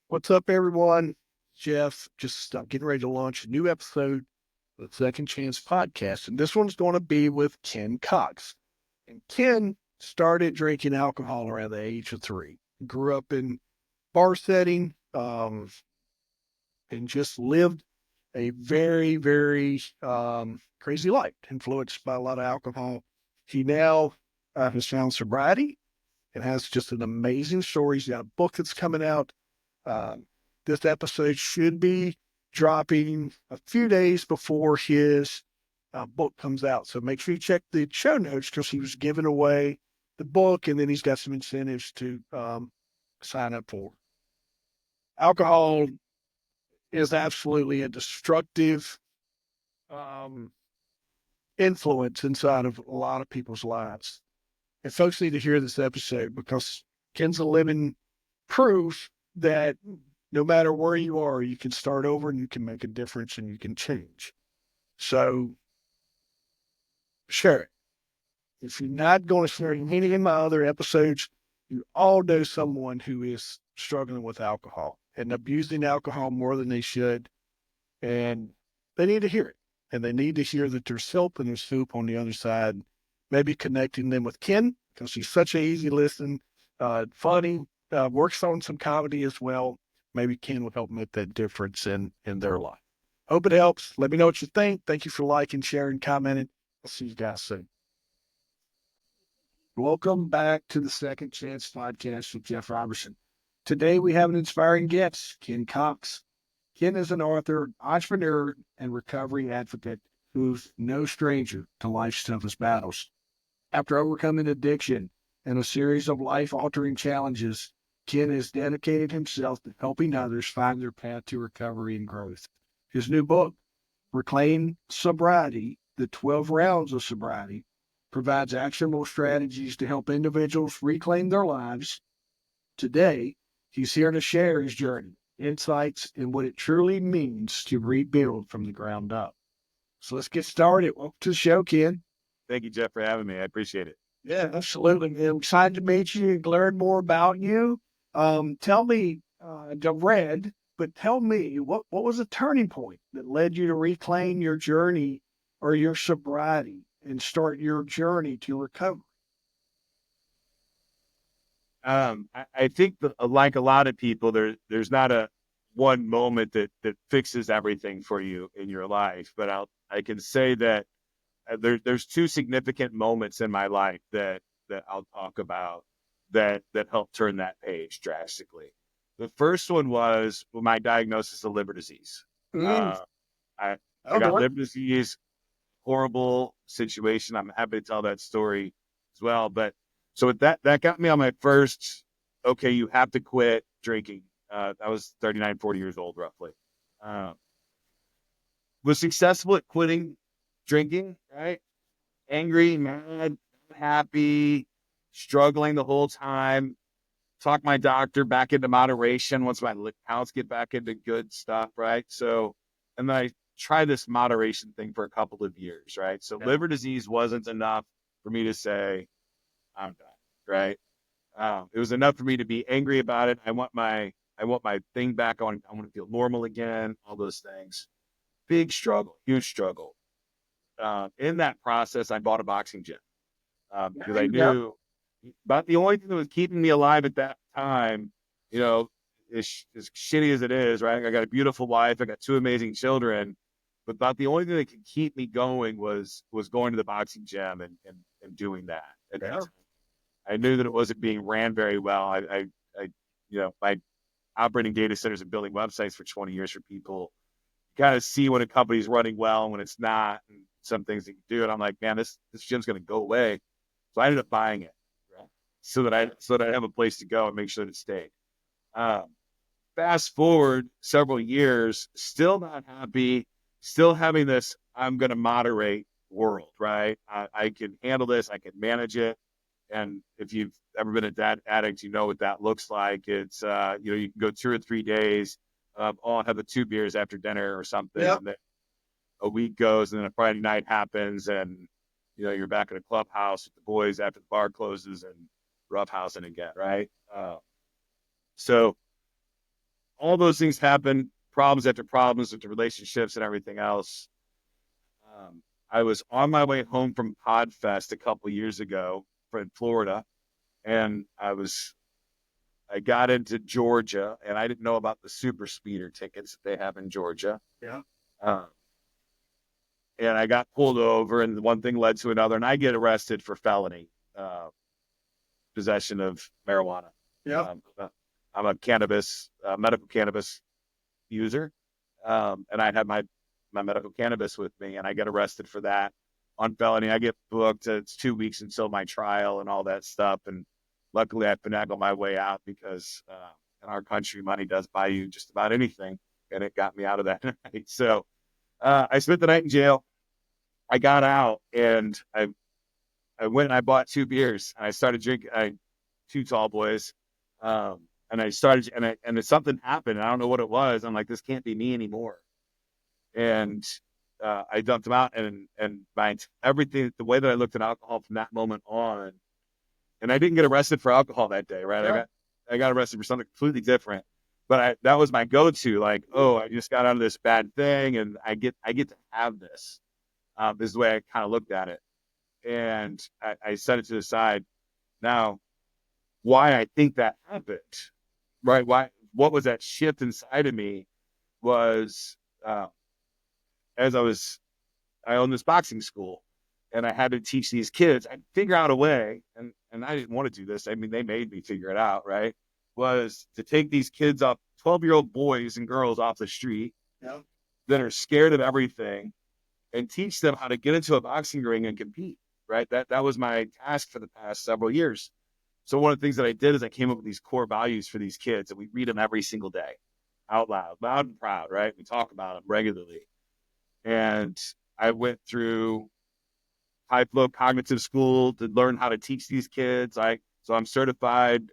What's up, everyone? Jeff, just getting ready to launch a new episode of the Second Chance podcast. And this one's going to be with Ken Cox. And Ken started drinking alcohol around the age of 3. Grew up in bar setting, and just lived a very, very crazy life, influenced by a lot of alcohol. He now has found sobriety and has just an amazing story. He's got a book that's coming out. Um, this episode should be dropping a few days before his book comes out. So make sure you check the show notes because he was giving away the book, and then he's got some incentives to sign up for. Alcohol is absolutely a destructive um, influence inside of a lot of people's lives. And folks need to hear this episode because Ken's a living proof that no matter where you are, you can start over and you can make a difference and you can change. So share it. If you're not going to share any of my other episodes, you all know someone who is struggling with alcohol and abusing alcohol more than they should. And they need to hear it. And they need to hear that there's help and there's hope on the other side. Maybe connecting them with Ken because he's such an easy listen, funny, works on some comedy as well. Maybe Ken will help make that difference in their life. Hope it helps. Let me know what you think. Thank you for liking, sharing, commenting. I'll see you guys soon. Welcome back to the Second Chance podcast with Jeff Robertson. Today we have an inspiring guest, Ken Cox. Ken is an author, entrepreneur, and recovery advocate who's no stranger to life's toughest battles. After overcoming addiction and a series of life-altering challenges, Ken has dedicated himself to helping others find their path to recovery and growth. His new book, Reclaim Sobriety, The 12 Rounds of Sobriety, provides actionable strategies to help individuals reclaim their lives. Today, he's here to share his journey, insights, and what it truly means to rebuild from the ground up. So let's get started. Welcome to the show, Ken. Thank you, Jeff, for having me. I appreciate it. Yeah, absolutely, man. I'm excited to meet you and learn more about you. Tell me, I read, but tell me, what was the turning point that led you to reclaim your journey or your sobriety and start your journey to recovery? I think that, like a lot of people, there's not a one moment that fixes everything for you in your life, but I can say that there's two significant moments in my life that I'll talk about that helped turn that page drastically. The first one was my diagnosis of liver disease. Mm. Uh, I I Oh got boy. liver disease, horrible situation. I'm happy to tell that story as well. But so with that got me on my first, okay, you have to quit drinking. I was 39, 40 years old roughly. Uh, was successful at quitting drinking, right? Angry, mad, happy, struggling the whole time. Talk my doctor back into moderation once my counts get back into good stuff, right? So, and then I tried this moderation thing for a couple of years, right? So Yeah. liver disease wasn't enough for me to say I'm done, right? It was enough for me to be angry about it. I want my thing back on. I want to feel normal again. All those things. Big struggle, huge struggle. In that process, I bought a boxing gym because There I you go. knew about the only thing that was keeping me alive at that time, you know, as shitty as it is, right? I got a beautiful wife, I got two amazing children, but about the only thing that could keep me going was going to the boxing gym and doing that at that Yeah. time. I knew that it wasn't being ran very well. I by operating data centers and building websites for 20 years for people, you kind of see when a company's running well and when it's not, and some things that you do. And I'm like, man, this gym's going to go away. So I ended up buying it, right? So that I have a place to go and make sure that it stayed. Um, Fast forward several years, still not happy, still having this I'm going to moderate world, right? I can handle this, I can manage it. And if you've ever been a dad addict, you know what that looks like. It's you can go 2 or 3 days, I'll have the 2 beers after dinner or something, Yeah. and then a week goes, and then a Friday night happens, and you're back at a clubhouse with the boys after the bar closes and roughhousing again, right? So all those things happen, problems after problems with the relationships and everything else. I was on my way home from Podfest a couple years ago in Florida, and I got into Georgia, and I didn't know about the super speeder tickets that they have in Georgia. Yeah. Uh, and I got pulled over, and one thing led to another, and I get arrested for felony possession of marijuana. Yeah. I'm a medical cannabis user, and I had my medical cannabis with me, and I get arrested for that on felony. I get booked. It's 2 weeks until my trial and all that stuff, and luckily I finagled my way out because in our country, money does buy you just about anything, and it got me out of that night. So I spent the night in jail. I got out, and I went and I bought 2 beers, and I started drinking. Two tall boys. And I started, and something happened. I don't know what it was. I'm like, this can't be me anymore. And I dumped them out, and everything, the way that I looked at alcohol from that moment on, and I didn't get arrested for alcohol that day, right? Yeah. I got arrested for something completely different, but that was my go-to. Like, oh, I just got out of this bad thing, and I get to have this. This is the way I kind of looked at it, and I set it to the side. Now, why I think that happened, right? What was that shift inside of me was as I owned this boxing school, and I had to teach these kids. I'd figure out a way, and I didn't want to do this. I mean, they made me figure it out, right? Was to take these kids up, 12-year-old boys and girls off the street Yeah. that are scared of everything, and teach them how to get into a boxing ring and compete, right? That was my task for the past several years. So one of the things that I did is I came up with these core values for these kids, and we read them every single day out loud and proud, right? We talk about them regularly. And I went through high flow cognitive school to learn how to teach these kids. So I'm certified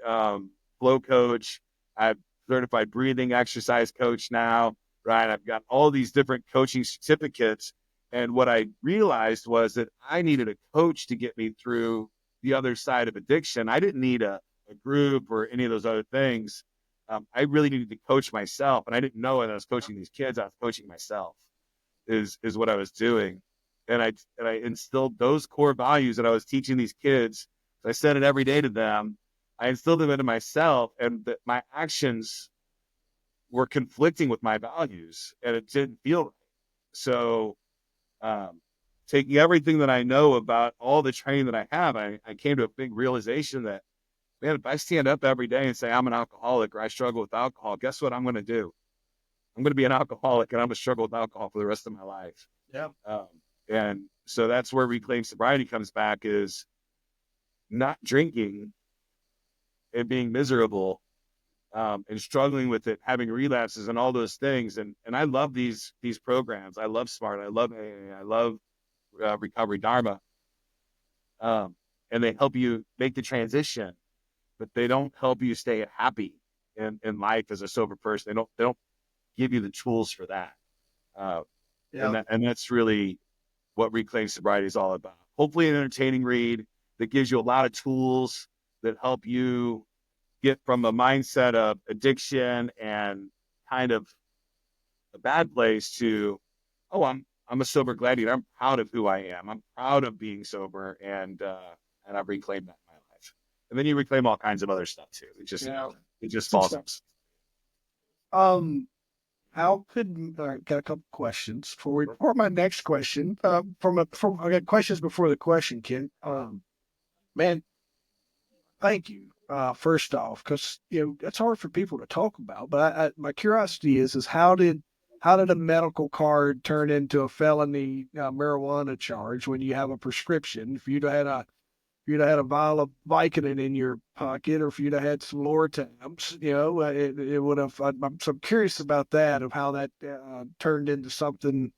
flow coach. I'm certified breathing exercise coach now, right? I've got all these different coaching certificates. And what I realized was that I needed a coach to get me through the other side of addiction. I didn't need a group or any of those other things. I really needed to coach myself. And I didn't know that I was coaching these kids. I was coaching myself is what I was doing. And I instilled those core values that I was teaching these kids. I said it every day to them. I instilled them into myself, and that my actions were conflicting with my values, and it didn't feel right. So, taking everything that I know about all the training that I have, I came to a big realization that, man, if I stand up every day and say I'm an alcoholic or I struggle with alcohol, guess what I'm going to do? I'm going to be an alcoholic, and I'm going to struggle with alcohol for the rest of my life. Yeah. And so that's where Reclaim Sobriety comes back, is not drinking and being miserable, and struggling with it, having relapses and all those things. And I love these programs. I love SMART. I love AA. I love Recovery Dharma. And they help you make the transition, but they don't help you stay happy in life as a sober person. They don't give you the tools for that. Yeah. And that's really what Reclaim Sobriety is all about. Hopefully an entertaining read that gives you a lot of tools that help you get from a mindset of addiction and kind of a bad place to, oh, I'm a sober gladiator. I'm proud of who I am. I'm proud of being sober, and I've reclaimed that in my life. And then you reclaim all kinds of other stuff too. It just falls up. How could I got a couple questions for my next question? From I got questions before the question, Ken. Man, thank you. First off, because it's hard for people to talk about. But my curiosity is how did a medical card turn into a felony marijuana charge when you have a prescription? If you'd have had a vial of Vicodin in your pocket, or if you'd have had some Lortabs, it would have. I'm so curious about that, of how that turned into something.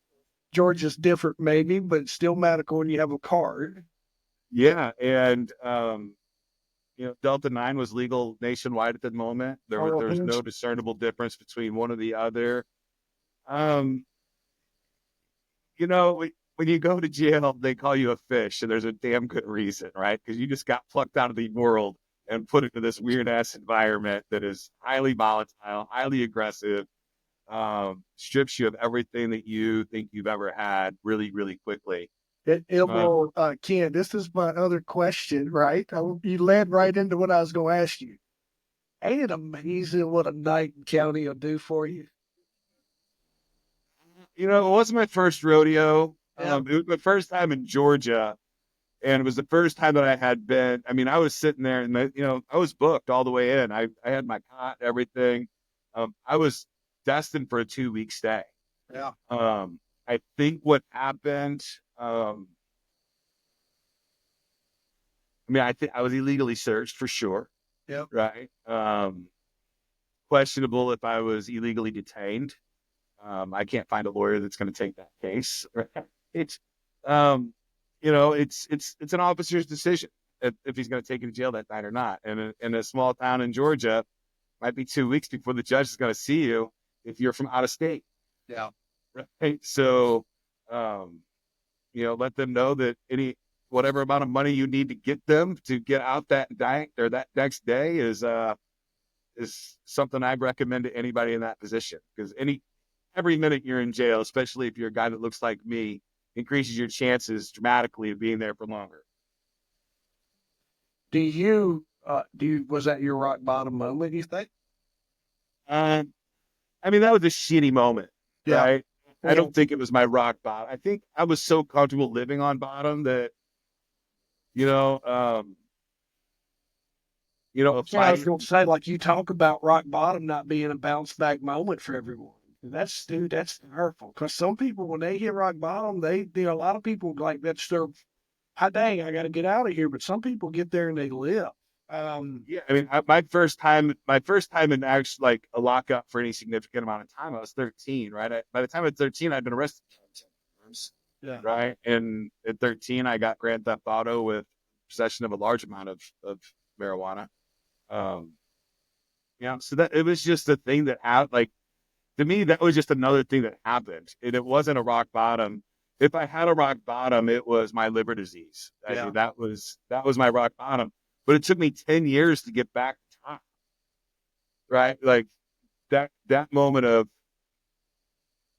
Georgia's different, maybe, but still medical, and you have a card. Yeah, and Delta 9 was legal nationwide at the moment. There was no discernible difference between one or the other. Um, when you go to jail, they call you a fish, and there's a damn good reason, right? Because you just got plucked out of the world and put into this weird ass environment that is highly volatile, highly aggressive, strips you of everything that you think you've ever had really, really quickly. It Uh, will, Ken, this is my other question, right? You led right into what I was going to ask you. Ain't it amazing what a night in county will do for you? it wasn't my first rodeo. Yeah. It was my first time in Georgia, and it was the first time that I had been. I mean, I was sitting there, and I was booked all the way in. I had my cot, everything. I was destined for a 2 week stay. Yeah. I think what happened. I mean, I think I was illegally searched for sure, Yep. right? Questionable if I was illegally detained. I can't find a lawyer that's going to take that case. Right? It's, um, it's an officer's decision if he's going to take you to jail that night or not. And in a small town in Georgia, might be 2 weeks before the judge is going to see you if you're from out of state. Yeah. Right. So, um, let them know that whatever amount of money you need to get them to get out that night or that next day is something I'd recommend to anybody in that position, because every minute you're in jail, especially if you're a guy that looks like me, increases your chances dramatically of being there for longer. Was that your rock bottom moment, you think? Um, I mean, that was a shitty moment, Yeah. right? I Yeah. don't think it was my rock bottom. I think I was so comfortable living on bottom that, you know, um, if Yeah, I was I, going to say, like you talk about rock bottom not being a bounce back moment for everyone. That's hurtful. Because some people, when they hit rock bottom, a lot of people like that's their, hot dang, I got to get out of here. But some people get there and they live. Um, yeah, I mean, my first time in actually like a lockup for any significant amount of time, I was 13, right? By the time I was 13, I'd been arrested 10 times, yeah, right? And at 13, I got grand theft auto with possession of a large amount of marijuana. Um, so that it was just a thing that happened. Like, to me, that was just another thing that happened. And it wasn't a rock bottom. If I had a rock bottom, it was my liver disease. I yeah, mean, that was my rock bottom. But it took me 10 years to get back to top, right? Like that moment of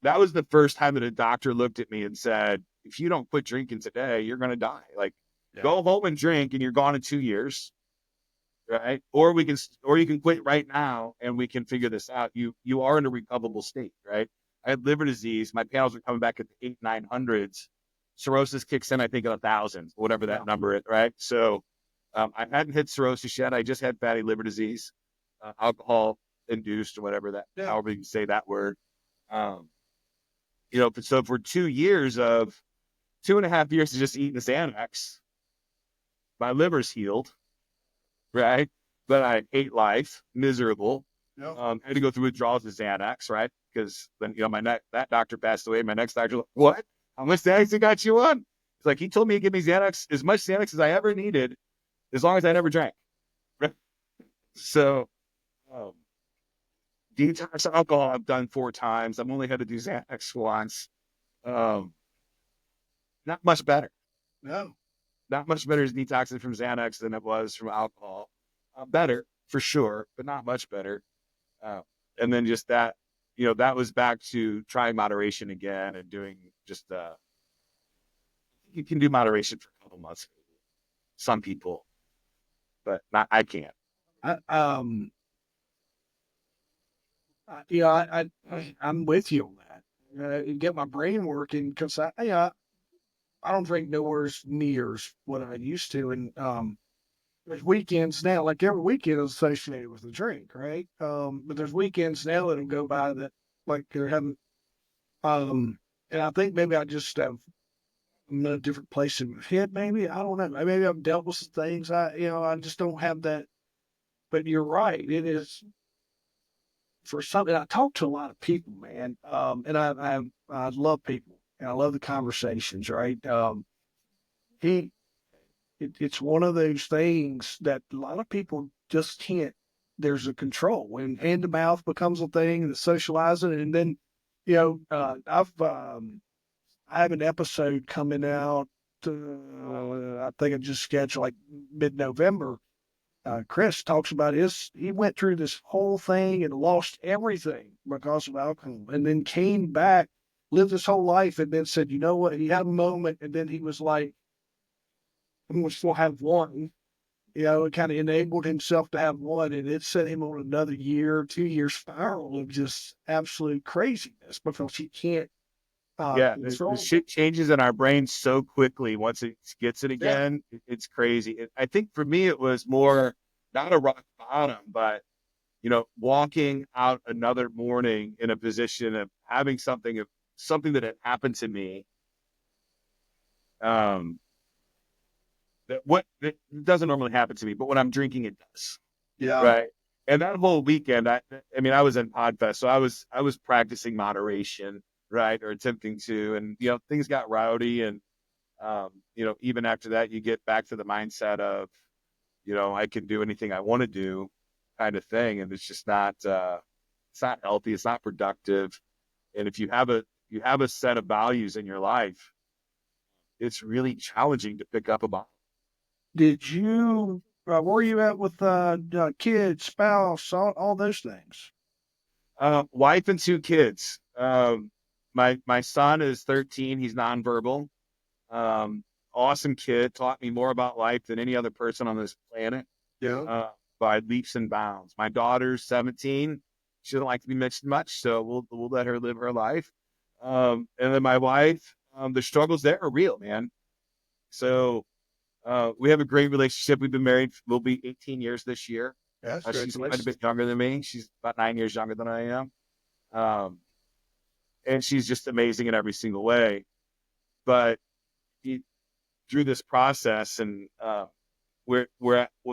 that was the first time that a doctor looked at me and said, if you don't quit drinking today, you're gonna die. Like, yeah, go home and drink and you're gone in 2 years. Right? Or you can quit right now and we can figure this out. You are in a recoverable state, right? I had liver disease. My panels were coming back at the 800-900s. Cirrhosis kicks in, I think, at 1,000, whatever yeah, that number is, right? So I hadn't hit cirrhosis yet. I just had fatty liver disease, alcohol induced, or whatever that, yeah, however you can say that word. Um, so for 2 years of 2.5 years of just eating Xanax, my liver's healed, right? But I hate life, miserable. yeah, Had to go through withdrawals of Xanax, right? Because then, that doctor passed away. My next doctor, like, what? How much Xanax he got you on? It's like, he told me to give me Xanax, as much Xanax as I ever needed, as long as I never drank. Right? So, um, detox alcohol, I've done 4 times. I've only had to do Xanax once. Um, not much better. no, Not much better is detoxing from Xanax than it was from alcohol. Better for sure, but not much better. Uh, and then just that was back to trying moderation again and doing just, you can do moderation for a couple months. Some people, but not, I can't. I, yeah, I'm with you on that. Get my brain working because I don't drink nowhere near what I used to, and there's weekends now, like every weekend is associated with a drink, right? But there's weekends now that'll go by that like they're having, um, and I think maybe I just have I'm in a different place in my head. Maybe I don't know. Maybe I've dealt with some things. I just don't have that. But you're right. It is for something. I talk to a lot of people, man, and I love people and I love the conversations, right? He it's one of those things that a lot of people just can't. There's a control when hand to mouth becomes a thing and the socializing, and then I have an episode coming out. I think I just scheduled like mid-November. Chris talks about he went through this whole thing and lost everything because of alcohol, and then came back, lived his whole life, and then said, you know what? He had a moment, and then he was like, I'm going to still have one. You know, it kind of enabled himself to have one, and it set him on another year, 2 year spiral of just absolute craziness because he can't Yeah, the control. shit changes in our brain so quickly once it gets it Yeah, again. It's crazy. I think for me, it was more not a rock bottom, but walking out another morning in a position of having something that had happened to me, um, that doesn't normally happen to me, but when I'm drinking, it does. yeah, Right. And that whole weekend, I mean, I was in Podfest, so I was practicing moderation, right, or attempting to, and things got rowdy, and even after that, you get back to the mindset of, I can do anything I want to do, kind of thing, and it's not healthy, it's not productive, and if you have a set of values in your life, it's really challenging to pick up a bottle. Did you, where were you at with kids, spouse, all those things? Wife and two kids. My son is 13. He's nonverbal. Um, awesome kid. Taught me more about life than any other person on this planet. Yeah. Uh, by leaps and bounds. My daughter's 17. She doesn't like to be mentioned much, so we'll let her live her life. And then my wife, the struggles there are real, man. So we have a great relationship. We've been married. We'll be 18 years this year. Yes, She's quite a congratulations. bit younger than me. She's about 9 years younger than I am. Um, and she's just amazing in every single way. But he, through this process, and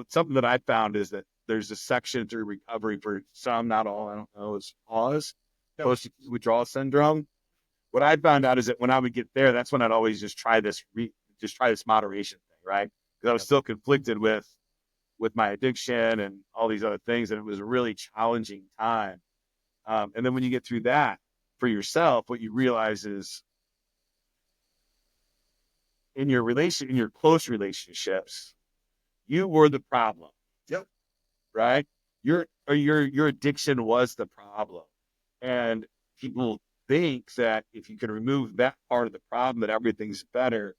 something that I found is that there's a section through recovery for some, not all. I don't know. It's pause, Yep. post withdrawal syndrome. What I found out is that when I would get there, that's when I'd always just try this moderation thing, right? Because I was Yep. still conflicted with my addiction and all these other things, and it was a really challenging time. And then when you get through that for yourself, what you realize is in your close relationships, you were the problem, Yep. right? Your addiction was the problem. And people think that if you can remove that part of the problem, that everything's better.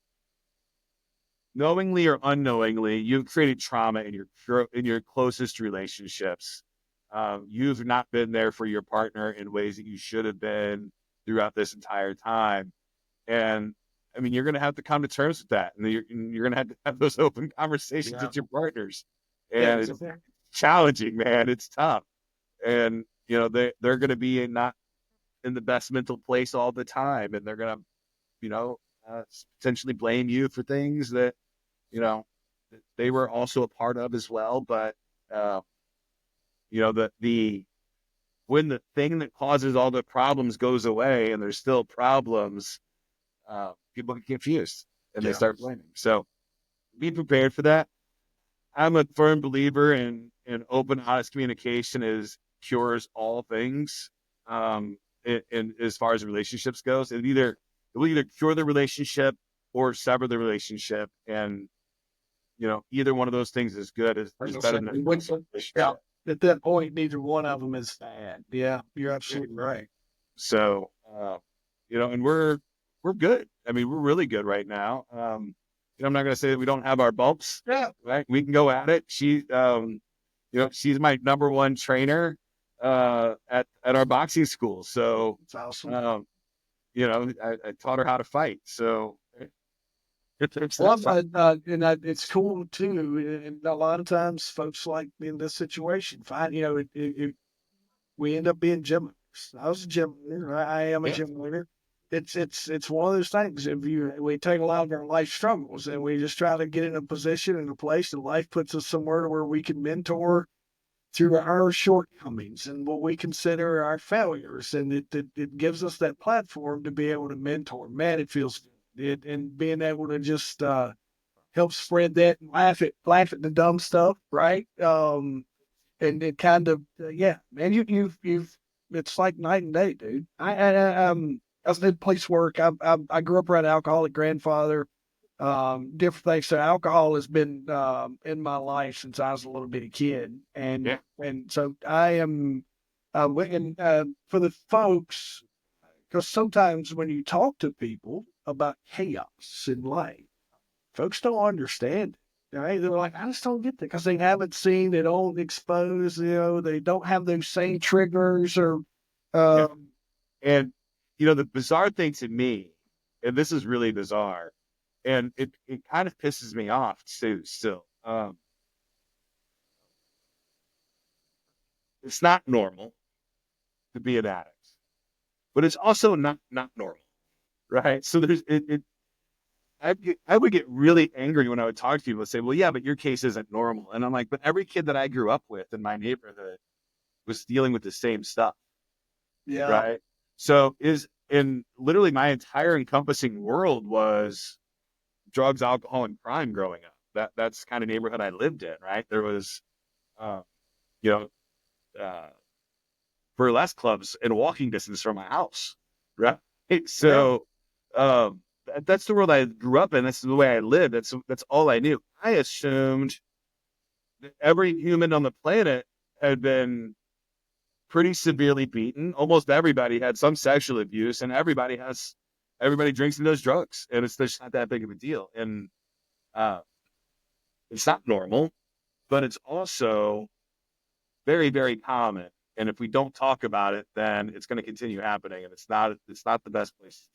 Knowingly or unknowingly, you've created trauma in your closest relationships. You've not been there for your partner in ways that you should have been throughout this entire time. And I mean, you're going to have to come to terms with that, and you're going to have those open conversations Yeah. with your partners. Yeah. And it's challenging, man. It's tough, and they're going to be not in the best mental place all the time, and they're going to, you know, potentially blame you for things that you know that they were also a part of as well. But uh, the when the thing that causes all the problems goes away, and there's still problems, people get confused and they Yeah. start blaming. So be prepared for that. I'm a firm believer in open, honest communication is cures all things. In as far as relationships goes, it will either cure the relationship or sever the relationship, and either one of those things is good. Is better than a Yeah. relationship. At that point, neither one of them is bad. Yeah, you're absolutely right. So, and we're good. I mean, we're really good right now. I'm not going to say that we don't have our bumps. Yeah. Right? We can go at it. She's my number one trainer at our boxing school. So, It's awesome. I taught her how to fight. So, Well, it's cool too. And a lot of times, folks like in this situation find, we end up being gym leaders. I was a gym leader. I am a yeah, gym leader. It's one of those things. If we take a lot of our life struggles and we just try to get in a position in a place, and life puts us somewhere where we can mentor through our shortcomings and what we consider our failures, and it gives us that platform to be able to mentor. Man, it feels good. And being able to just help spread that and laugh at the dumb stuff, right? And it kind of yeah, man, you've it's like night and day, dude. I did police work. I grew up around an alcoholic grandfather. different things. So alcohol has been in my life since I was a little bitty kid, Yeah. and so I am. And for the folks, because sometimes when you talk to people about chaos in life, folks don't understand it. Right? They're like, I just don't get that because they haven't seen, they don't expose, they don't have those same triggers or, Yeah. um, And, the bizarre thing to me, and this is really bizarre, and it kind of pisses me off too, still. It's not normal to be an addict, but it's also not normal, right? So I would get really angry when I would talk to people and say, well, yeah, but your case isn't normal. And I'm like, but every kid that I grew up with in my neighborhood was dealing with the same stuff, yeah, right? So is in literally my entire encompassing world was drugs, alcohol, and crime growing up. That's the kind of neighborhood I lived in, right? There was, uh, you know, uh, burlesque clubs in walking distance from my house, right? yeah, So, that's the world I grew up in. That's the way I lived. That's all I knew. I assumed that every human on the planet had been pretty severely beaten. Almost everybody had some sexual abuse, and everybody drinks and does drugs, and it's just not that big of a deal. And uh, it's not normal, but it's also very, very common. And if we don't talk about it, then it's going to continue happening, and it's not the best place.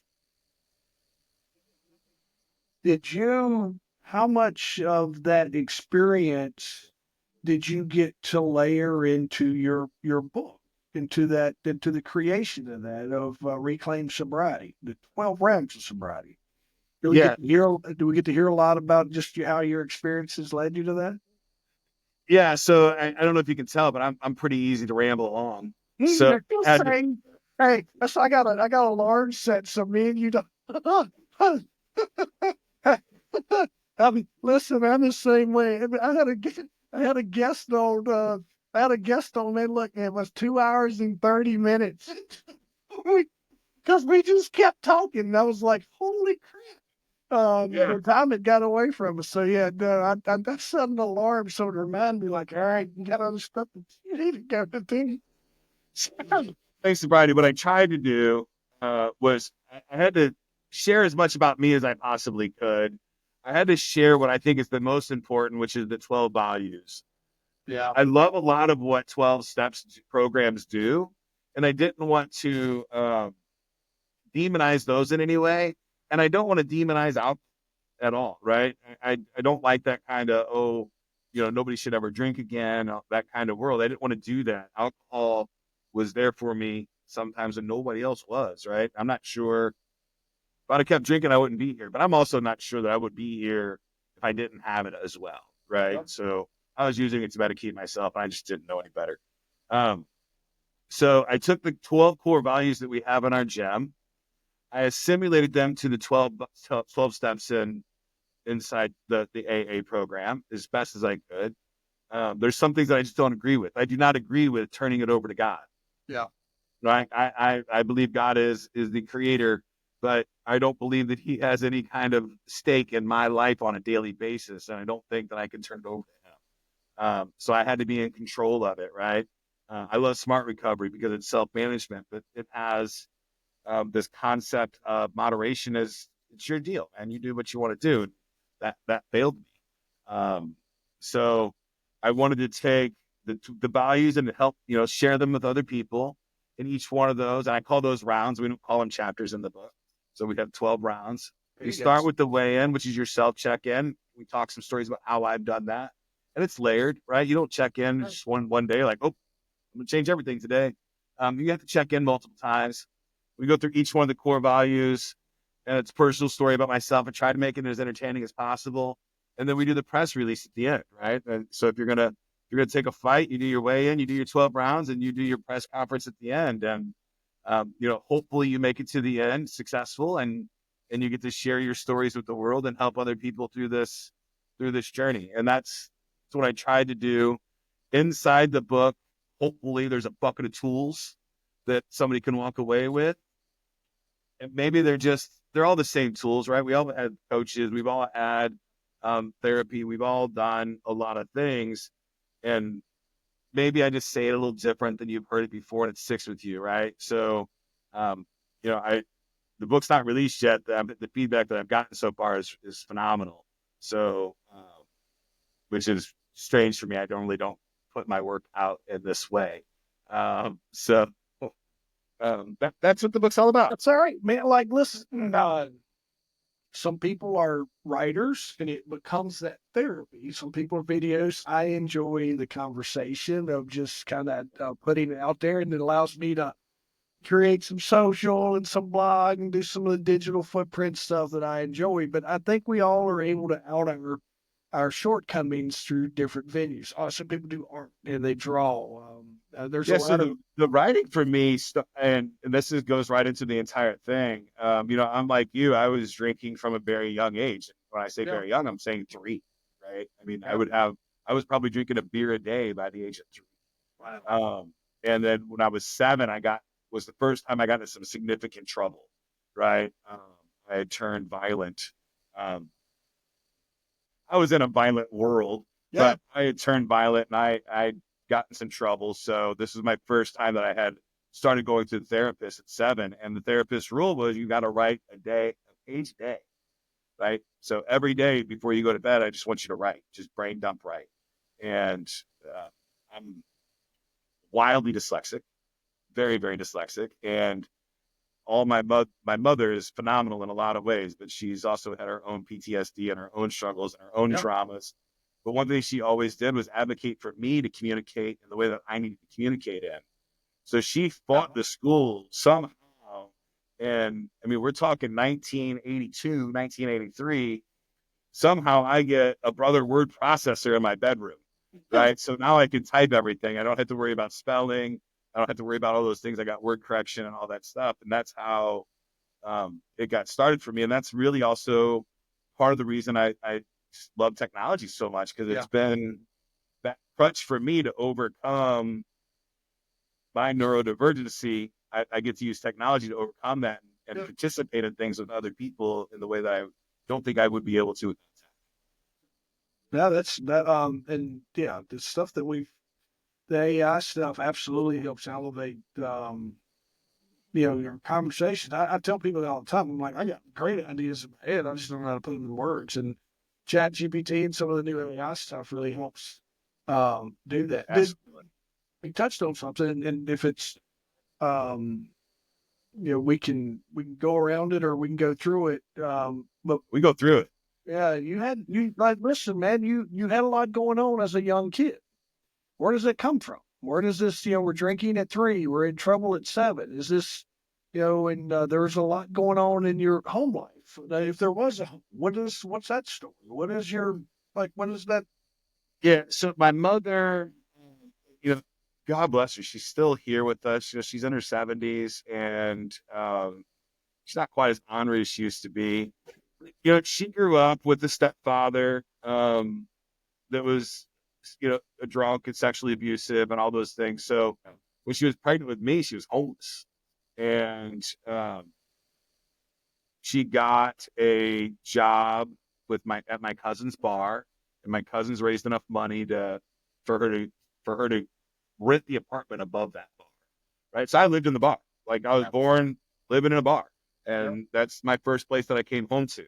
how much of that experience did you get to layer into your book, into the creation of that, of Reclaim Sobriety, the 12 Rounds of Sobriety? Yeah, Do we get to hear a lot about just how your experiences led you to that? yeah. So I don't know if you can tell, but I'm pretty easy to ramble along. So You're still I had to, saying, hey, that's, I got a large set, so me and you don't. I mean, listen, I'm the same way. I mean, I had a guest on, I had a guest on. Man, look, it was 2 hours and 30 minutes. Because we just kept talking. And I was like, holy crap. yeah. The time it got away from us. So yeah, no, I set an alarm so to remind me, like, all right, you got other stuff that you need to go to do. Thanks, sobriety. What I tried to do was I had to share as much about me as I possibly could. I had to share what I think is the most important, which is the 12 values. Yeah. I love a lot of what 12 steps programs do, and I didn't want to demonize those in any way. And I don't want to demonize alcohol at all, right? I don't like that kind of, nobody should ever drink again, that kind of world. I didn't want to do that. Alcohol was there for me sometimes when nobody else was, right? I'm not sure if I'd have kept drinking, I wouldn't be here, but I'm also not sure that I would be here if I didn't have it as well, right? Yep. So I was using it to medicate myself, and I just didn't know any better. Um, so I took the 12 core values that we have in our gem, I assimilated them to the 12 steps inside the AA program as best as I could. There's some things that I just don't agree with. I do not agree with turning it over to God. Yeah. Right? I believe God is the creator, but I don't believe that He has any kind of stake in my life on a daily basis, and I don't think that I can turn it over to Him. So I had to be in control of it. Right? I love smart recovery because it's self management, but it has this concept of moderation is it's your deal and you do what you want to do. That failed me. Um, so I wanted to take the values and help share them with other people in each one of those. And I call those rounds. We don't call them chapters in the book. So we have 12 rounds. We start Yes. with the weigh-in, which is your self check-in. We talk some stories about how I've done that, and it's layered, right? You don't check in just one day like, oh, I'm gonna change everything today. You have to check in multiple times. We go through each one of the core values, and it's a personal story about myself. I try to make it as entertaining as possible, and then we do the press release at the end, right? And so if you're gonna take a fight, you do your weigh in, you do your 12 rounds, and you do your press conference at the end, and hopefully you make it to the end successful, and you get to share your stories with the world and help other people through this journey, and that's what I tried to do inside the book. Hopefully, there's a bucket of tools that somebody can walk away with, and maybe they're just they're all the same tools, right? We all had coaches, we've all had therapy, we've all done a lot of things, and maybe I just say it a little different than you've heard it before, and it sticks with you, right? So, um, I the book's not released yet. The feedback that I've gotten so far is phenomenal. So, which is strange for me. I don't put my work out in this way. So that's what the book's all about. That's all right, man. Like, listen, some people are writers and it becomes that therapy. Some people are videos. I enjoy the conversation of just kind of putting it out there, and it allows me to create some social and some blog and do some of the digital footprint stuff that I enjoy. But I think we all are able to out our shortcomings through different venues. Some people do art and they draw. There's a Yeah, so lot of the writing for me, and this goes right into the entire thing. I'm like you. I was drinking from a very young age. When I say yeah, very young, I'm saying 3, right? I mean, yeah, I was probably drinking a beer a day by the age of 3. wow, And then when I was 7, was the first time I got into some significant trouble, right? I had turned violent. Um, I was in a violent world, yeah, but I had turned violent and I'd gotten some trouble. So this was my first time that I had started going to the therapist at 7. And the therapist's rule was you got to write a page a day, right? So every day before you go to bed, I just want you to write, just brain dump write. And uh, I'm wildly dyslexic, very, very dyslexic. And my mother is phenomenal in a lot of ways, but she's also had her own PTSD and her own struggles and her own yeah, traumas. But one thing she always did was advocate for me to communicate in the way that I needed to communicate in. So she yeah, fought the school somehow. And I mean, we're talking 1982, 1983. Somehow I get a brother word processor in my bedroom, yeah. right? So now I can type everything. I don't have to worry about spelling. I don't have to worry about all those things. I got word correction and all that stuff. And that's how it got started for me. And that's really also part of the reason I love technology so much, because Yeah. it's been that crutch for me to overcome my neurodivergency. I get to use technology to overcome that and Yeah. participate in things with other people in the way that I don't think I would be able to. No, that's that. And yeah, the stuff that the AI stuff absolutely helps elevate, your conversation. I tell people that all the time. I'm like, I got great ideas in my head. I just don't know how to put them in words. And Chat GPT and some of the new AI stuff really helps, do that. Did Absolutely. we touched on something? And if it's, um, we can go around it or we can go through it. But We go through it. yeah, you like listen, man. You had a lot going on as a young kid. Where does it come from? Where does this, we're drinking at 3, we're in trouble at 7. Is this, and there's a lot going on in your home life. If there was what's that story? What is what is that? Yeah. So my mother, you know, God bless her. She's still here with us. She's in her 70s, and she's not quite as ornery as she used to be. She grew up with a stepfather that was, a drunk and sexually abusive and all those things. So when she was pregnant with me, she was homeless, and she got a job at my cousin's bar, and my cousins raised enough money for her to for her to rent the apartment above that bar. Right. So I lived in the bar. Like, I was born living in a bar. Yep. And that's my first place that I came home to.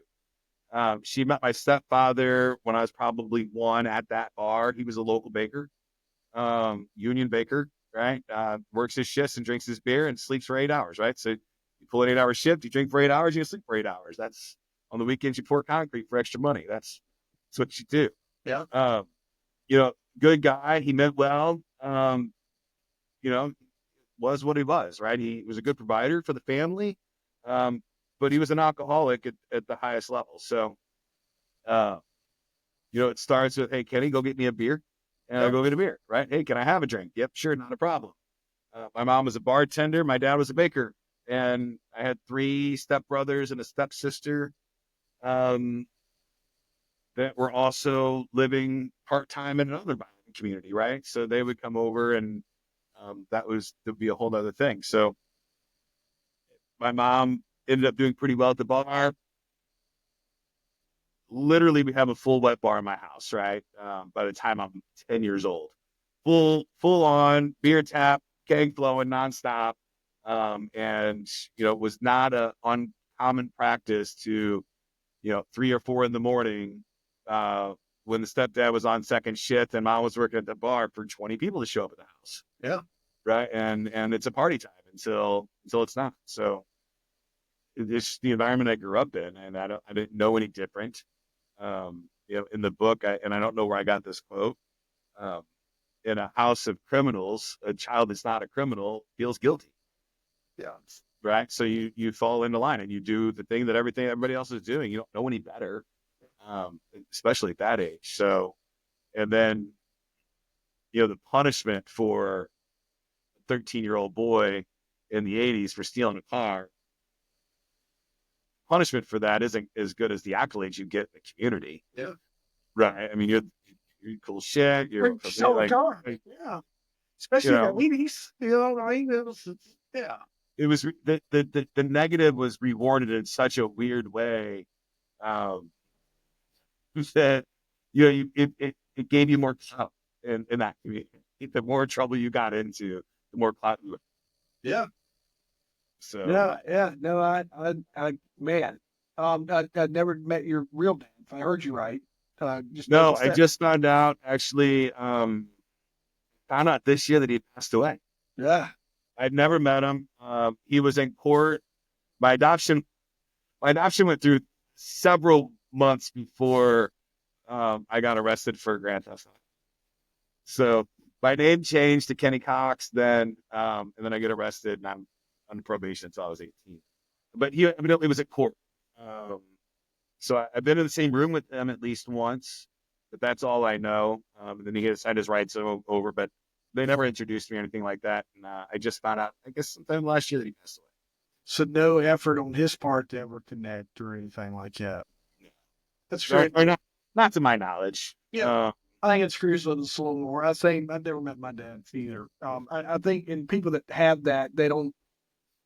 She met my stepfather when I was probably 1 at that bar. He was a local baker, union baker, right? Works his shifts and drinks his beer and sleeps for 8 hours, right? So you pull an 8 hour shift, you drink for 8 hours, you sleep for 8 hours. That's on the weekends, you pour concrete for extra money. That's what you do. Yeah. Um, Good guy. He meant well. You know, was what he was, right? He was a good provider for the family, um, but he was an alcoholic at the highest level. So, uh, it starts with, "Hey, Kenny, go get me a beer," and I Yep. go get a beer, right? "Hey, can I have a drink?" "Yep, sure, not a problem." My mom was a bartender. My dad was a baker, and I had 3 stepbrothers and a stepsister um, that were also living part time in another violent community, right? So they would come over, and that'd be a whole other thing. So my mom ended up doing pretty well at the bar. Literally, we have a full wet bar in my house, right? By the time I'm 10 years old, full on beer tap, keg flowing nonstop. And, it was not a uncommon practice to, 3 or 4 in the morning, when the stepdad was on second shift and mom was working at the bar, for 20 people to show up at the house. Yeah. Right. And it's a party time until it's not. So it's the environment I grew up in, and I didn't know any different. In the book, and I don't know where I got this quote. Um, in a house of criminals, a child that's not a criminal feels guilty. Yeah. Right. So you fall into line and you do the thing that everybody else is doing. You don't know any better, especially at that age. So, and then, the punishment for a 13-year-old boy in the 80s for stealing a car, punishment for that isn't as good as the accolades you get in the community. Yeah. Right. I mean, you're cool shit. You're So like, yeah. Especially the 80s, I mean, yeah. It was the negative was rewarded in such a weird way. That it gave you more clout in that community. The more trouble you got into, the more clout you. Yeah. So Yeah. No, I man, I never met your real dad. If I heard you right, no, I just found out actually. Found out this year that he passed away. Yeah. I'd never met him. He was in court. My adoption went through several months before I got arrested for grand theft auto. So my name changed to Kenny Cox then, and then I get arrested, and I'm on probation until I was 18. But he evidently was at court. So I've been in the same room with him at least once, but that's all I know. And then he signed his rights over, but they never introduced me or anything like that. And I just found out, I guess, sometime last year that he passed away. So no effort on his part to ever connect or anything like that. That's true. Or not to my knowledge. Yeah. I think it screws with us a little more. I think I've never met my dad either. I think in people that have that, they don't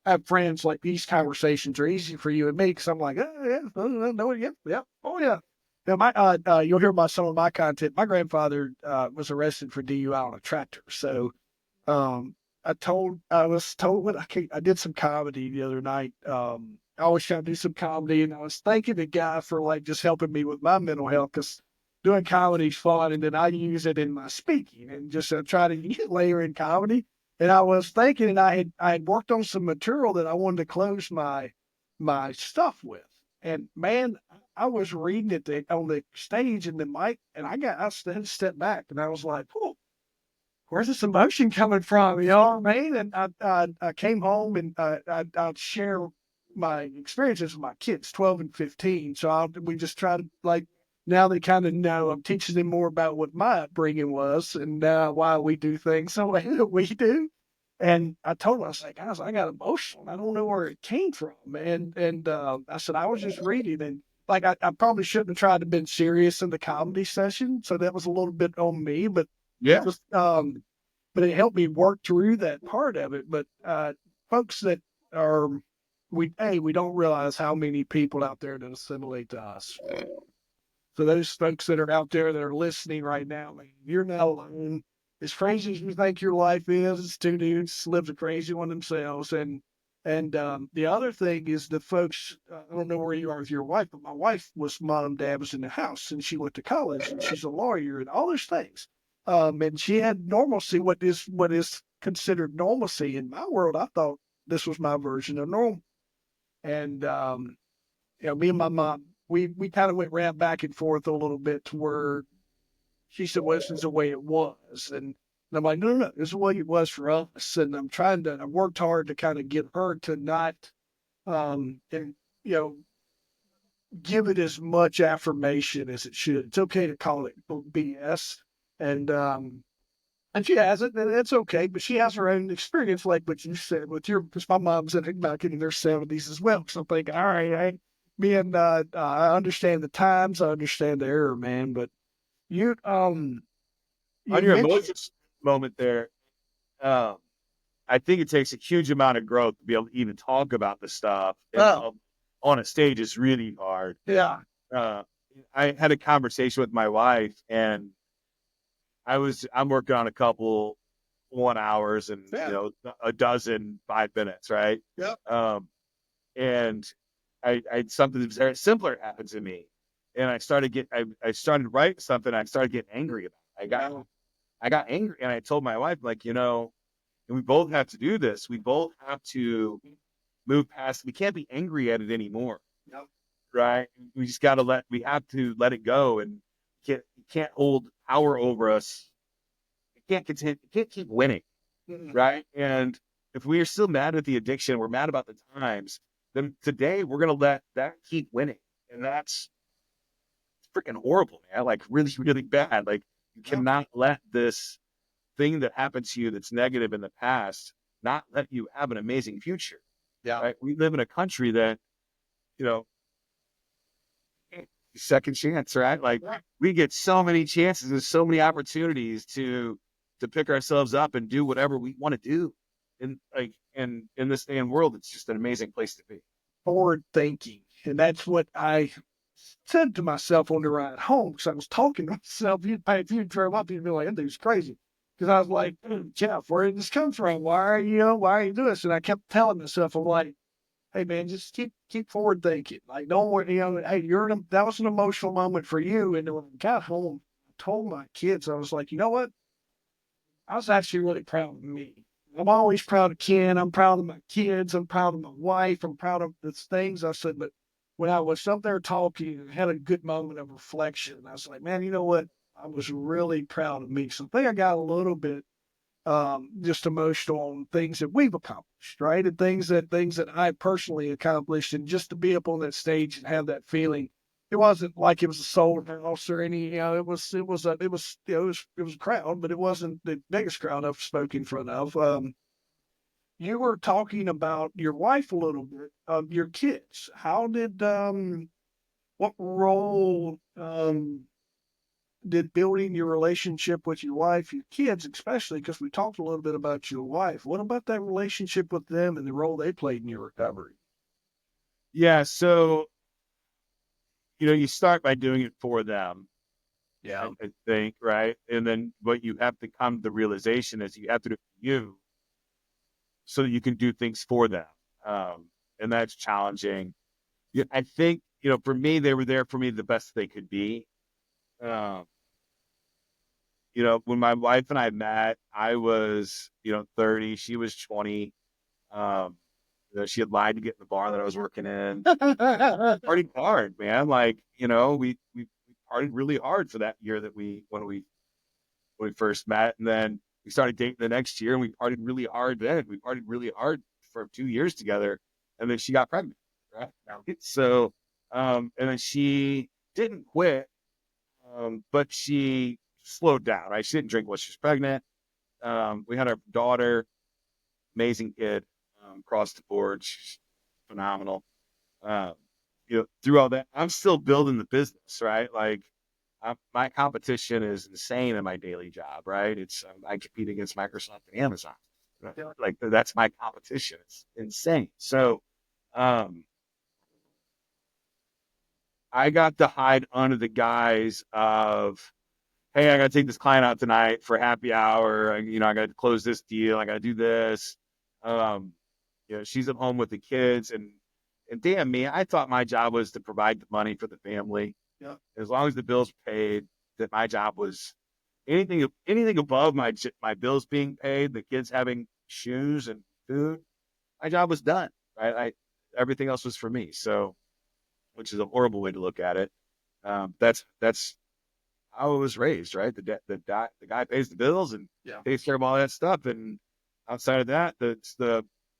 have friends like these conversations are easy for you and me because I'm like, oh, yeah, no, yeah, oh yeah. Now you'll hear about some of my content. My grandfather was arrested for DUI on a tractor, so I was told when I did some comedy the other night. I always try to do some comedy, and I was thanking the guy for like just helping me with my mental health because doing comedy is fun, and then I use it in my speaking and just try to layer in comedy. And I was thinking, and I had worked on some material that I wanted to close my stuff with. And man, I was reading it on the stage and the mic, and I had to step back, and I was like, "Oh, where's this emotion coming from?" You know what I mean? And I came home and I'd share my experiences with my kids, 12 and 15. So we just try to like now they kind of know I'm teaching them more about what my upbringing was and why we do things the way that we do. And I told him, I was like, guys, I got emotional. I don't know where it came from. And I said, I was just reading. And like, I probably shouldn't have tried to been serious in the comedy session. So that was a little bit on me, but Yeah. But it helped me work through that part of it. But folks that are, we don't realize how many people out there that assimilate to us. So those folks that are out there that are listening right now, man, you're not alone. As crazy as you think your life is, two dudes live a crazy one themselves. And the other thing is the folks, I don't know where you are with your wife, but my wife was mom and dad was in the house and she went to college and she's a lawyer and all those things. And she had normalcy, what is considered normalcy. In my world, I thought this was my version of normal. And, me and my mom, we kind of went round back and forth a little bit to where she said, well, this is the way it was. And I'm like, no, this is the way it was for us. And I worked hard to kind of get her to not, and, give it as much affirmation as it should. It's okay to call it BS. And she has it, and it's okay, but she has her own experience, like what you said with because my mom's back in their 70s as well. So I'm thinking, all right, I understand the times, I understand the error, man, but you on your emotions moment there, I think it takes a huge amount of growth to be able to even talk about the stuff. And Oh, on a stage is really hard. yeah. Uh, I had a conversation with my wife, and I'm working on a couple 1 hours and Yeah. a dozen 5 minutes, right? Yep. Um, and I something very simpler happened to me, and I started writing something. I started getting angry about it. I got angry, and I told my wife, like, and we both have to do this. We both have to move past. We can't be angry at it anymore, Yep. right? We just got to we have to let it go, and you can't hold power over us. You can't continue. You can't keep winning, Mm. right? And if we are still mad at the addiction, we're mad about the times, then today we're gonna let that keep winning, and that's freaking horrible, man. Like really, really bad. Like you Yep. cannot let this thing that happened to you that's negative in the past not let you have an amazing future, Yeah. right? We live in a country that, you know, second chance, right? Like we get so many chances and so many opportunities to pick ourselves up and do whatever we want to do. And like in this day and world, it's just an amazing place to be. Forward thinking. And that's what I said to myself on the ride home because I was talking to myself. If you drove up, you'd be like, that dude's crazy. Because I was like, Jeff, where did this come from? Why are you doing this? And I kept telling myself, I'm like, hey man, just keep forward thinking. Like, don't worry, hey, that was an emotional moment for you. And then when I got home, I told my kids, I was like, you know what? I was actually really proud of me. I'm always proud of Ken. I'm proud of my kids. I'm proud of my wife. I'm proud of the things I said. But when I was up there talking, I had a good moment of reflection. I was like, man, you know what? I was really proud of me. So I think I got a little bit just emotional on things that we've accomplished, right? And things that I personally accomplished, and just to be up on that stage and have that feeling. It wasn't like it was a sold house or any, it was a crowd, but it wasn't the biggest crowd I've spoken in front of. You were talking about your wife a little bit, of your kids. What role did building your relationship with your wife, your kids, especially because we talked a little bit about your wife. What about that relationship with them and the role they played in your recovery? Yeah. So, you start by doing it for them, Yeah. I think, right? And then what you have to come to the realization is you have to do it for you so that you can do things for them. And that's challenging. Yeah, I think, for me, they were there for me the best they could be. Um, when my wife and I met, I was, 30, she was 20. Um, she had lied to get in the bar that I was working in. Partied hard, man. Like, we partied really hard for that year when we first met. And then we started dating the next year and we partied really hard then. We partied really hard for 2 years together. And then she got pregnant. Right. So, and then she didn't quit, but she slowed down, right? She didn't drink while she was pregnant. We had our daughter, amazing kid, across the board. She's phenomenal. Um, through all that, I'm still building the business, right? Like, my competition is insane in my daily job, right? I compete against Microsoft and Amazon. Right? Like that's my competition. It's insane. So, um, I got to hide under the guise of, hey, I got to take this client out tonight for happy hour. I got to close this deal. I got to do this. Um, she's at home with the kids, and damn me, I thought my job was to provide the money for the family. Yeah. As long as the bills were paid, that my job was anything above my bills being paid, the kids having shoes and food, my job was done. Right, everything else was for me. So, which is a horrible way to look at it. That's how I was raised, right? The guy pays the bills and Yeah. takes care of all that stuff, and outside of that, it's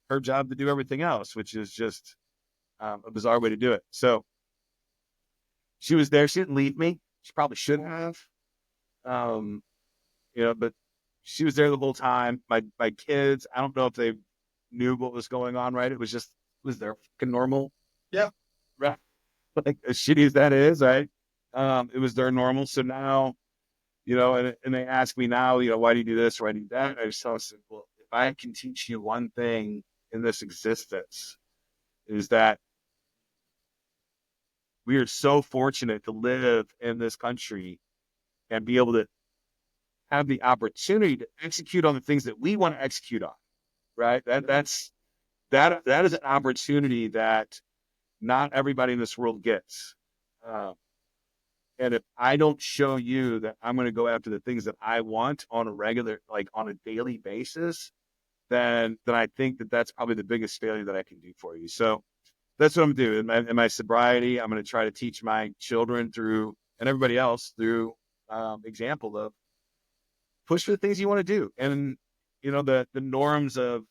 her job to do everything else, which is just a bizarre way to do it. So she was there. She didn't leave me. She probably should have, um, but she was there the whole time. My kids, I don't know if they knew what was going on. Right? It was their fucking normal. Yeah. Right? Like as shitty as that is, right? It was their normal. So now, and they ask me now, why do you do this? Why do you do that? I just tell them, well, if I can teach you one thing in this existence, is that we are so fortunate to live in this country and be able to have the opportunity to execute on the things that we want to execute on. Right? That is an opportunity that not everybody in this world gets. Uh, and if I don't show you that I'm going to go after the things that I want on a regular, like on a daily basis, then I think that that's probably the biggest failure that I can do for you. So that's what I'm doing in my sobriety. I'm going to try to teach my children through and everybody else through example of push for the things you want to do, and the norms of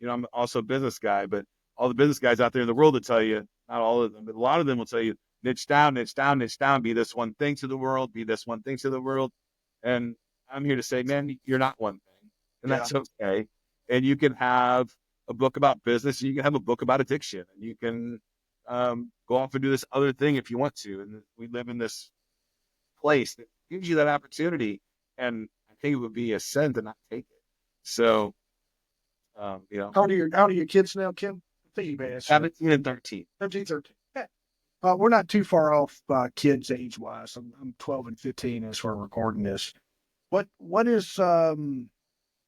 I'm also a business guy, but all the business guys out there in the world will tell you, not all of them, but a lot of them will tell you, niche down, niche down, niche down, be this one thing to the world, be this one thing to the world. And I'm here to say, man, you're not one thing, and that's okay. And you can have a book about business, and you can have a book about addiction, and you can go off and do this other thing if you want to. And we live in this place that gives you that opportunity, and I think it would be a sin to not take it. So, How old are your kids now, Kim? I think you may answer. 17 and 13. 13, 13. Yeah. We're not too far off kids age wise. I'm 12 and 15 as we're recording this. What is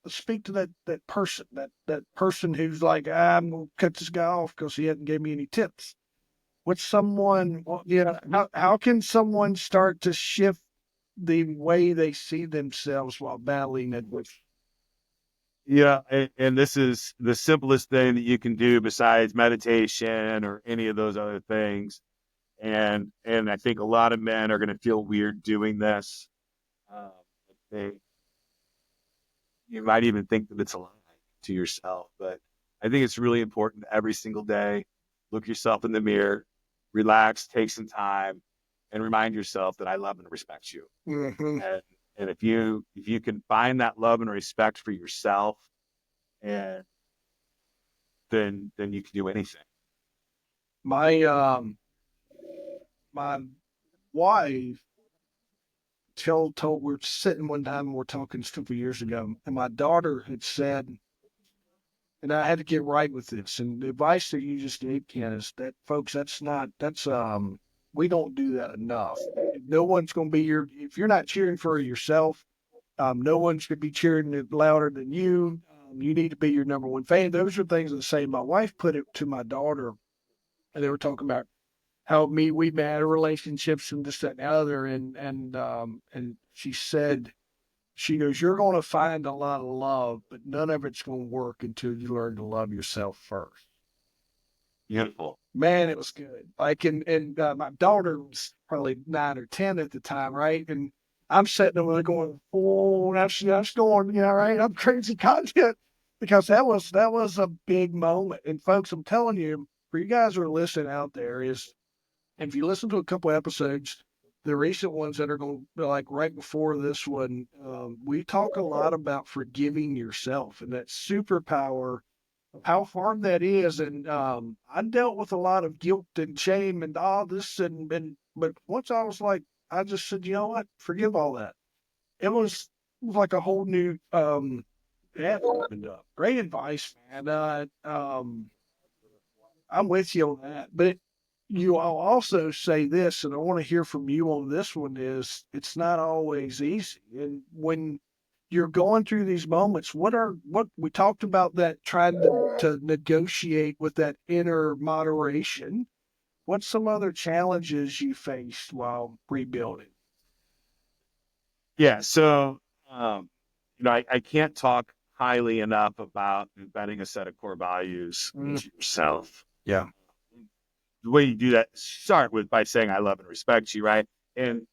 speak to that person who's like, I'm gonna cut this guy off because he hasn't gave me any tips. What's someone how can someone start to shift the way they see themselves while battling it with? Yeah, and this is the simplest thing that you can do besides meditation or any of those other things. And I think a lot of men are going to feel weird doing this. Um, they, you might even think that it's a lie to yourself, but I think it's really important every single day, look yourself in the mirror, relax, take some time, and remind yourself that I love and respect you. Mm-hmm. And if you can find that love and respect for yourself, and then you can do anything. My wife told we're sitting one time and we're talking a couple years ago, and my daughter had said, and I had to get right with this. And the advice that you just gave, Ken, is that folks, we don't do that enough. No one's going to be if you're not cheering for yourself, no one's going to be cheering it louder than you. You need to be your number one fan. Those are things that say my wife put it to my daughter, and they were talking about how we've had relationships and this, that, and the other. And she said, she goes, you're going to find a lot of love, but none of it's going to work until you learn to love yourself first. Beautiful. Man, it was good. Like, and my daughter was probably 9 or 10 at the time, right? And I'm sitting there going, oh, that's going, right? I'm crazy content because that was a big moment. And folks, I'm telling you, for you guys who are listening out there, is if you listen to a couple episodes, the recent ones that are going to like right before this one, we talk a lot about forgiving yourself and that superpower, how hard that is. And I dealt with a lot of guilt and shame and all this, but once I was like, I just said, you know what, forgive all that. It was like a whole new path opened up. Great advice, man. I'm with you on that, but you all also say this, and I want to hear from you on this one, is it's not always easy. And when you're going through these moments, what we talked about, that trying to negotiate with that inner moderation. What's some other challenges you faced while rebuilding? Yeah. So, um, I can't talk highly enough about embedding a set of core values into yourself. Yeah. The way you do that, start with by saying, I love and respect you, right? And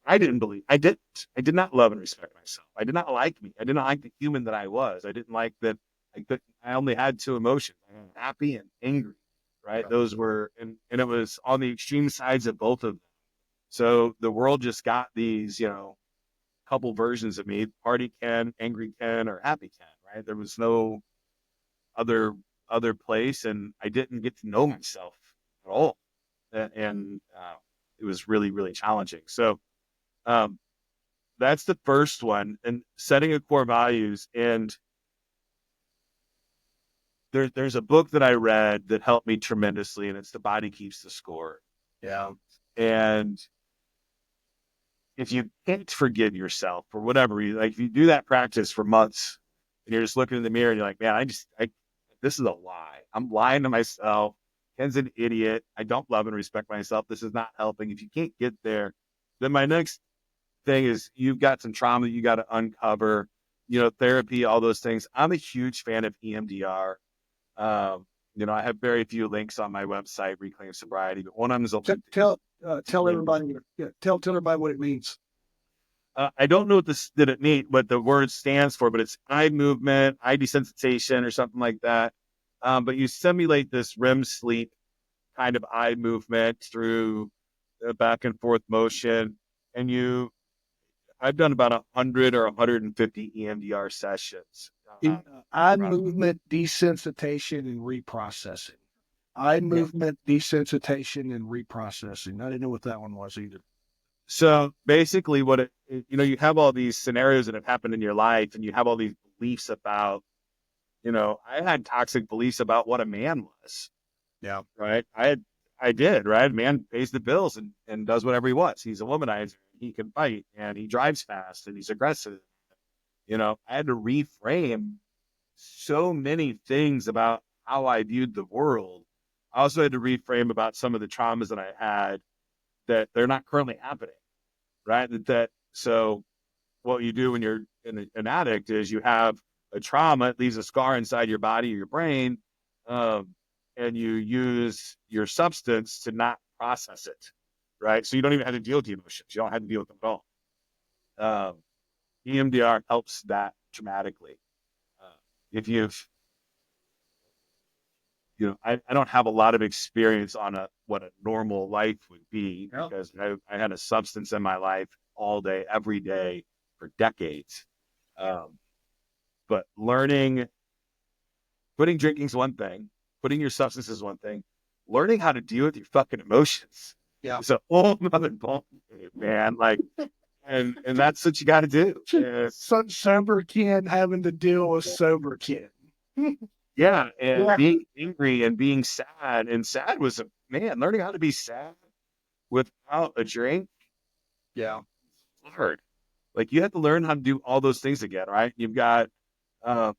I did not love and respect myself. I did not like me. I did not like the human that I was. I didn't like that. I only had two emotions, happy and angry, right? Those were, and it was on the extreme sides of both of them. So the world just got these, couple versions of me: party Ken, angry Ken, or happy Ken, right? There was no other place, and I didn't get to know myself at all, and it was really, really challenging. So, um, that's the first one, and setting a core values. And there's a book that I read that helped me tremendously, and it's The Body Keeps the Score. Yeah. And if you can't forgive yourself for whatever reason, like if you do that practice for months and you're just looking in the mirror and you're like, man, this is a lie. I'm lying to myself. Ken's an idiot. I don't love and respect myself. This is not helping. If you can't get there, then my next thing is you've got some trauma that you got to uncover, therapy, all those things. I'm a huge fan of EMDR. I have very few links on my website, Reclaim Sobriety, but one of them is a link Tell everybody. Yeah, tell everybody what it means. I don't know what it means, what the word stands for, but it's eye movement, eye desensitization, or something like that. But you simulate this REM sleep kind of eye movement through back and forth motion, and I've done about 100 or 150 EMDR sessions. Eye movement desensitization and reprocessing. Eye movement desensitization and reprocessing. I didn't know what that one was either. So basically you have all these scenarios that have happened in your life, and you have all these beliefs about, I had toxic beliefs about what a man was. Yeah. Right. I did, right? Man pays the bills and does whatever he wants. He's a womanizer. He can fight and he drives fast and he's aggressive. I had to reframe so many things about how I viewed the world. I also had to reframe about some of the traumas that I had that they're not currently happening, right? So what you do when you're an addict is you have a trauma, it leaves a scar inside your body or your brain, and you use your substance to not process it, right? So you don't even have to deal with the emotions. You don't have to deal with them at all. EMDR helps that dramatically. If you've I don't have a lot of experience on what a normal life would be because I had a substance in my life all day, every day for decades. But quitting drinking is one thing, quitting your substance is one thing, learning how to deal with your fucking emotions. Yeah. It's a whole nother ball game, man. Like, and that's what you got to do. Sober Ken having to deal with sober Ken. Yeah, and being angry and being sad. And sad was, learning how to be sad without a drink. Yeah. Hard. Like, you have to learn how to do all those things again, right? You've got, a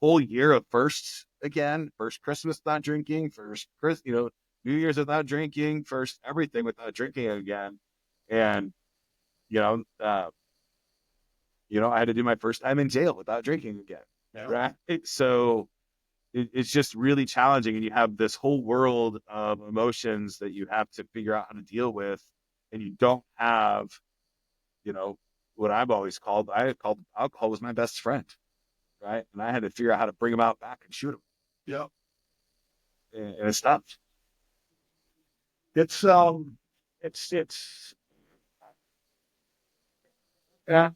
whole year of firsts again. First Christmas without drinking, New Year's without drinking, first everything without drinking again. And, I had to do my first time in jail without drinking again. Yeah. Right. So, it's just really challenging, and you have this whole world of emotions that you have to figure out how to deal with, and you don't have, what I called alcohol was my best friend, right? And I had to figure out how to bring him out back and shoot him. Yeah. And it's tough. Yeah.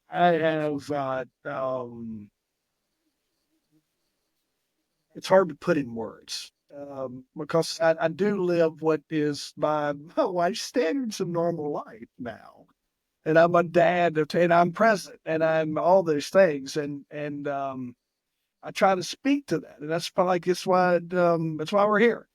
I have it's hard to put in words because I do live what is my wife's standards of normal life now. And I'm a dad, and I'm present, and I'm all those things. And I try to speak to that. And that's that's why we're here.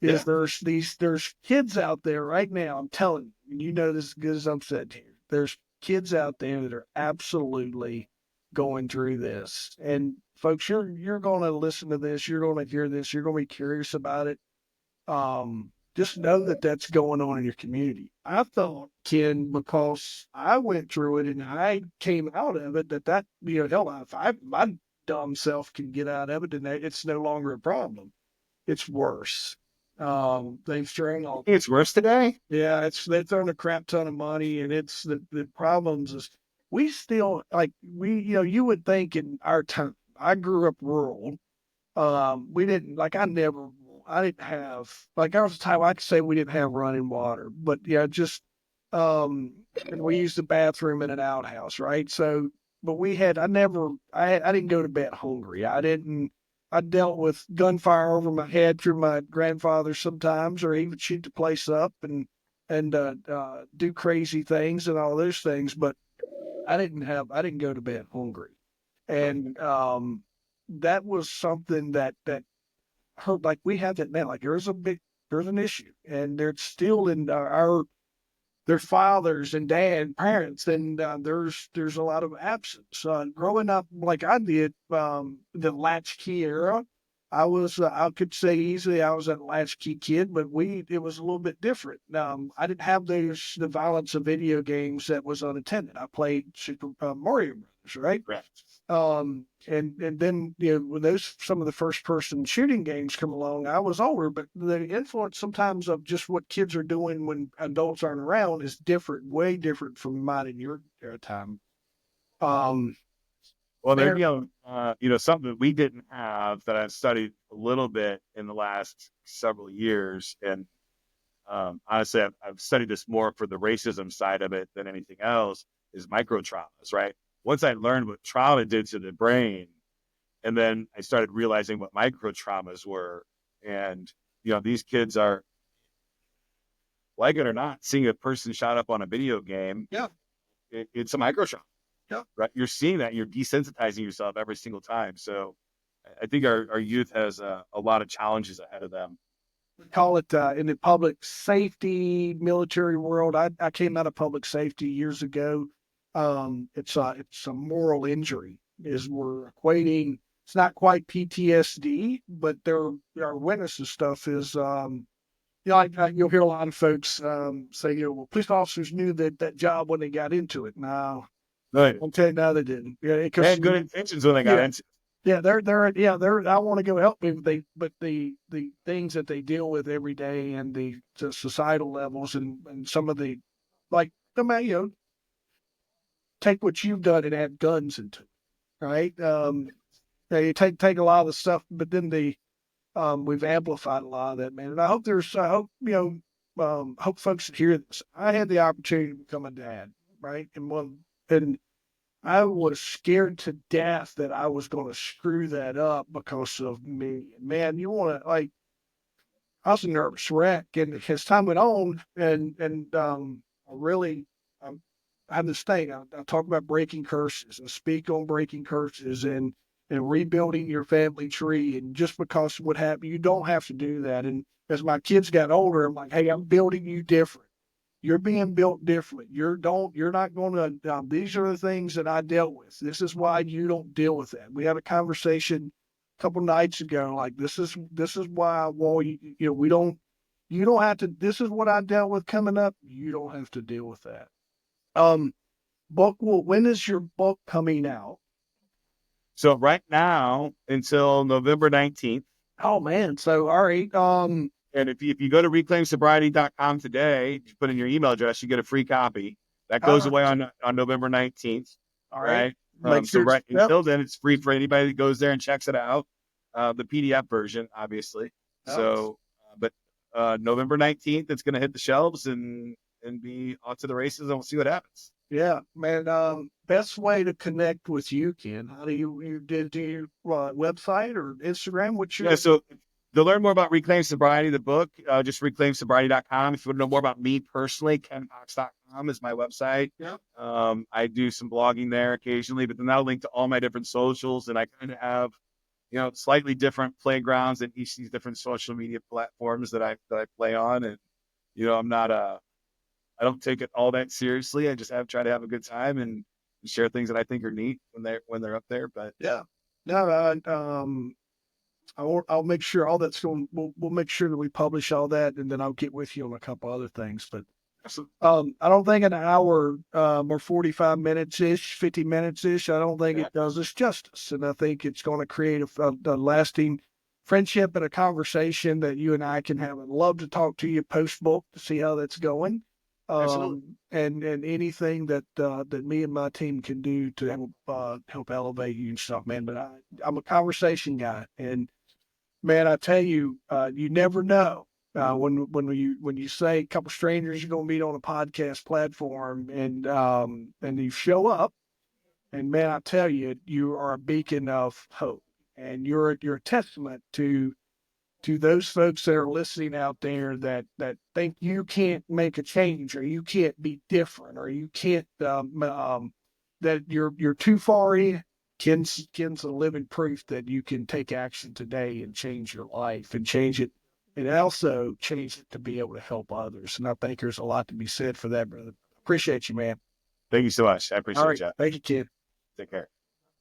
Is there's kids out there right now, I'm telling you, and you know this as good as I'm saying here. There's kids out there that are absolutely going through this. And folks, you're gonna listen to this, you're gonna hear this, you're gonna be curious about it. Just know that that's going on in your community. I thought, Ken, because I went through it and I came out of it, hell, if my dumb self can get out of it, then it's no longer a problem. It's worse. They've strained all. It's worse today. Yeah, they're throwing a crap ton of money, and it's the problems is we still you would think in our time. I grew up rural. We didn't I didn't have there was a time I could say we didn't have running water, but yeah, just and we used the bathroom in an outhouse, right? So, but I didn't go to bed hungry. I dealt with gunfire over my head through my grandfather sometimes, or he would shoot the place up and do crazy things and all those things. But I didn't go to bed hungry. And that was something that hurt. Like we have that now. Like there's an issue, and there's still in our there's fathers and parents, and there's a lot of absence. Growing up like I did, the latchkey era, I could say easily I was a latchkey kid, but it was a little bit different. I didn't have the violence of video games that was unattended. I played Super Mario Brothers, right? Correct. And then when those some of the first person shooting games come along, I was older, but the influence sometimes of just what kids are doing when adults aren't around is different, way different from mine and your time. Um, Well, there, there, something that we didn't have that I've studied a little bit in the last several years, and honestly, I've studied this more for the racism side of it than anything else, is micro traumas, right? Once I learned what trauma did to the brain, and then I started realizing what micro traumas were, and these kids are, like it or not, seeing a person shot up on a video game, yeah, it's a micro trauma, yeah. right? You're seeing that, you're desensitizing yourself every single time. So I think our youth has a lot of challenges ahead of them. We call it in the public safety military world. I came out of public safety years ago. It's a moral injury is we're equating. It's not quite PTSD, but our witnesses stuff is you'll hear a lot of folks say, well, police officers knew that job when they got into it. No, Right. I'll tell you, no, they didn't. Yeah, They because had good intentions when they got yeah, into it. yeah, they're. I want to go help people. But the things that they deal with every day and the societal levels and some of the, like, the man, take what you've done and add guns into it, right? You take a lot of the stuff, but then we've amplified a lot of that, man. And I hope hope folks hear this. I had the opportunity to become a dad, right? And I was scared to death that I was going to screw that up because of me. Man, you want to like, I was a nervous wreck, and as time went on, I really, I have this thing. I talk about breaking curses and speak on breaking curses and rebuilding your family tree. And just because what happened, you don't have to do that. And as my kids got older, I'm like, hey, I'm building you different. You're being built different. You're not going to, these are the things that I dealt with. This is why you don't deal with that. We had a conversation a couple nights ago. Like, this is why, well, you don't have to, this is what I dealt with coming up. You don't have to deal with that. Um, when is your book coming out? So right now until November 19th. Oh man. So, all right. And if you go to reclaimsobriety.com today, you put in your email address, you get a free copy. That All goes right. away on November 19th, All right. right? Make So sure right yep. until then, it's free for anybody that goes there and checks it out. The PDF version, obviously. Yep. So, but November 19th, it's going to hit the shelves and be off to the races, and we'll see what happens. Yeah, man. Best way to connect with you, Ken? How do you do your website or Instagram? What's your? Yeah, so to learn more about Reclaim Sobriety, the book, just reclaimsobriety.com. If you want to know more about me personally, kencox.com is my website. Yeah. I do some blogging there occasionally, but then that'll link to all my different socials. And I kind of have, slightly different playgrounds in each of these different social media platforms that I play on. And, I'm not, I don't take it all that seriously. I just try to have a good time and share things that I think are neat when they're up there. But Yeah. No, I'll make sure all that's going. We'll make sure that we publish all that, and then I'll get with you on a couple other things. But I don't think an hour or 45 minutes ish, 50 minutes ish. I don't think it does us justice, and I think it's going to create a lasting friendship and a conversation that you and I can have. I'd love to talk to you post book to see how that's going. And anything that me and my team can do to help elevate you and stuff, man. But I'm a conversation guy, and man, I tell you, you never know. When you say a couple strangers you're going to meet on a podcast platform, and you show up, and man, I tell you, you are a beacon of hope, and you're a testament to those folks that are listening out there that think you can't make a change, or you can't be different, or you can't that you're too far in. Ken's a living proof that you can take action today and change your life and change it, and also change it to be able to help others. And I think there's a lot to be said for that, brother. Appreciate you, man. Thank you so much. I All appreciate it, right. Jeff. Thank you, Ken. Take care.